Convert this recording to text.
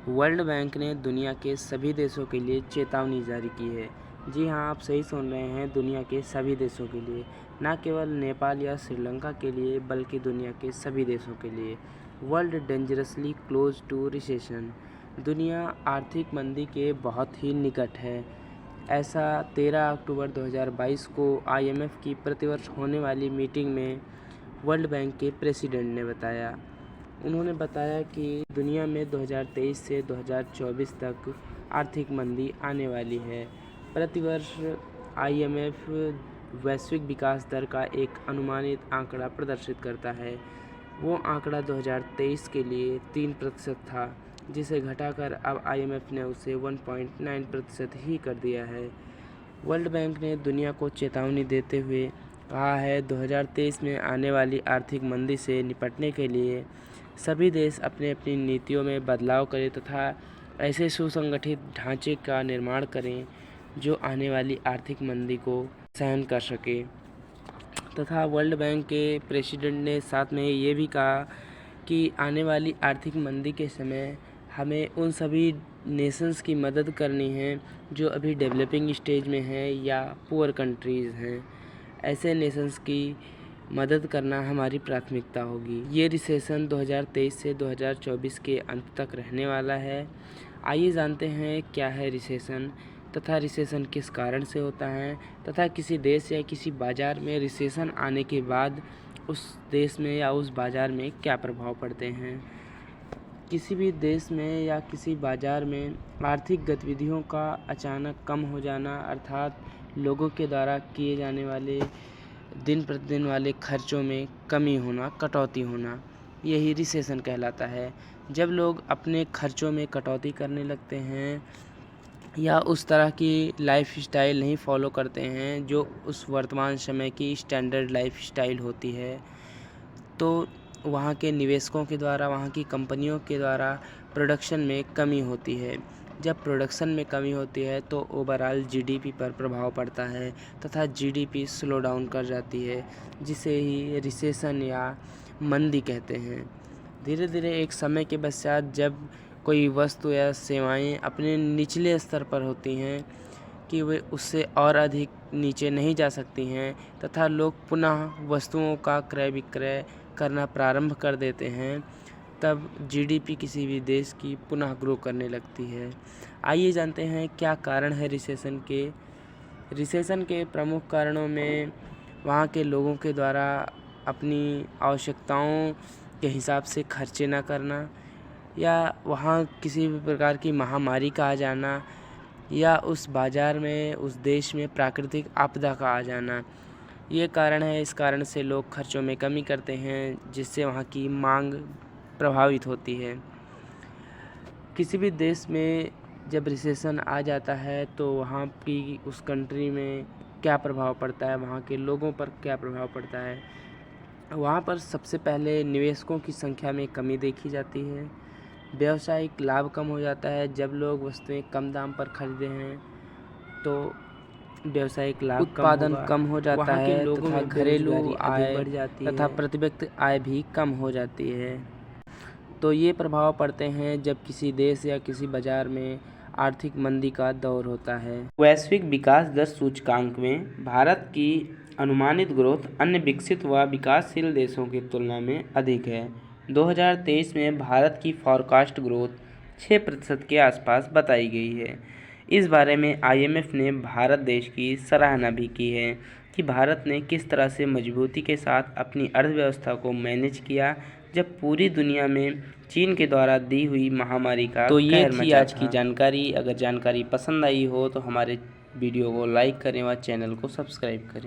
World bank ने दुनिया के सभी देशों के लिए चेतावनी जारी की है। जी हाँ, आप सही सुन रहे हैं, दुनिया के सभी देशों के लिए, न केवल नेपाल या श्रीलंका के लिए बल्कि दुनिया के सभी देशों के लिए। World dangerously close to recession, दुनिया आर्थिक मंदी के बहुत ही निकट है। ऐसा 13 अक्टूबर 2022 को IMF की प्रतिवर्ष होने वाली मीटिंग में वर्ल्ड बैंक के प्रेसिडेंट ने बताया। उन्होंने बताया कि दुनिया में 2023 से 2024 तक आर्थिक मंदी आने वाली है। प्रतिवर्ष IMF वैश्विक विकास दर का एक अनुमानित आंकड़ा प्रदर्शित करता है। वो आंकड़ा 2023 के लिए 3% था, जिसे घटाकर अब IMF ने उसे 1.9% ही कर दिया है। वर्ल्ड बैंक ने दुनिया को चेतावनी देते हुए कहा है, 2023 में आने वाली आर्थिक मंदी से निपटने के लिए सभी देश अपनी अपनी नीतियों में बदलाव करें तथा ऐसे सुसंगठित ढांचे का निर्माण करें जो आने वाली आर्थिक मंदी को सहन कर सके। तथा वर्ल्ड बैंक के प्रेसिडेंट ने साथ में ये भी कहा कि आने वाली आर्थिक मंदी के समय हमें उन सभी नेशंस की मदद करनी है जो अभी डेवलपिंग स्टेज में हैं या पुअर कंट्रीज़ हैं। ऐसे नेशंस की मदद करना हमारी प्राथमिकता होगी। ये रिसेशन 2023 से 2024 के अंत तक रहने वाला है। आइए जानते हैं क्या है रिसेशन तथा रिसेशन किस कारण से होता है तथा किसी देश या किसी बाज़ार में रिसेशन आने के बाद उस देश में या उस बाज़ार में क्या प्रभाव पड़ते हैं। किसी भी देश में या किसी बाज़ार में आर्थिक गतिविधियों का अचानक कम हो जाना, अर्थात लोगों के द्वारा किए जाने वाले दिन प्रतिदिन वाले खर्चों में कमी होना, कटौती होना, यही रिसेशन कहलाता है। जब लोग अपने खर्चों में कटौती करने लगते हैं या उस तरह की लाइफ स्टाइल नहीं फॉलो करते हैं जो उस वर्तमान समय की स्टैंडर्ड लाइफ स्टाइल होती है, तो वहाँ के निवेशकों के द्वारा, वहाँ की कंपनियों के द्वारा प्रोडक्शन में कमी होती है। जब प्रोडक्शन में कमी होती है तो ओवरऑल GDP पर प्रभाव पड़ता है तथा GDP स्लो डाउन कर जाती है, जिसे ही रिसेशन या मंदी कहते हैं। धीरे धीरे एक समय के पश्चात जब कोई वस्तु या सेवाएं अपने निचले स्तर पर होती हैं कि वे उससे और अधिक नीचे नहीं जा सकती हैं तथा लोग पुनः वस्तुओं का क्रय विक्रय करना प्रारंभ कर देते हैं, तब GDP किसी भी देश की पुनः ग्रो करने लगती है। आइए जानते हैं क्या कारण है रिसेशन के। रिसेशन के प्रमुख कारणों में वहाँ के लोगों के द्वारा अपनी आवश्यकताओं के हिसाब से खर्चे ना करना, या वहाँ किसी भी प्रकार की महामारी का आ जाना, या उस बाज़ार में, उस देश में प्राकृतिक आपदा का आ जाना, ये कारण है। इस कारण से लोग खर्चों में कमी करते हैं, जिससे वहाँ की मांग प्रभावित होती है। किसी भी देश में जब रिसेशन आ जाता है तो वहाँ की उस कंट्री में क्या प्रभाव पड़ता है, वहाँ के लोगों पर क्या प्रभाव पड़ता है। वहाँ पर सबसे पहले निवेशकों की संख्या में कमी देखी जाती है। व्यावसायिक लाभ कम हो जाता है। जब लोग वस्तुएं कम दाम पर खरीदते हैं तो व्यावसायिक लाभ उत्पादन कम हो जाता है तथा घरेलू आय बढ़ जाती है तथा प्रति व्यक्ति आय भी कम हो जाती है। तो ये प्रभाव पड़ते हैं जब किसी देश या किसी बाजार में आर्थिक मंदी का दौर होता है। वैश्विक विकास दर सूचकांक में भारत की अनुमानित ग्रोथ अन्य विकसित व विकासशील देशों की तुलना में अधिक है। 2023 में भारत की फॉरकास्ट ग्रोथ 6% के आसपास बताई गई है। इस बारे में IMF ने भारत देश की सराहना भी की है कि भारत ने किस तरह से मजबूती के साथ अपनी अर्थव्यवस्था को मैनेज किया जब पूरी दुनिया में चीन के द्वारा दी हुई महामारी का कहर मचा था। तो ये थी आज की जानकारी। अगर जानकारी पसंद आई हो तो हमारे वीडियो को लाइक करें व चैनल को सब्सक्राइब करें।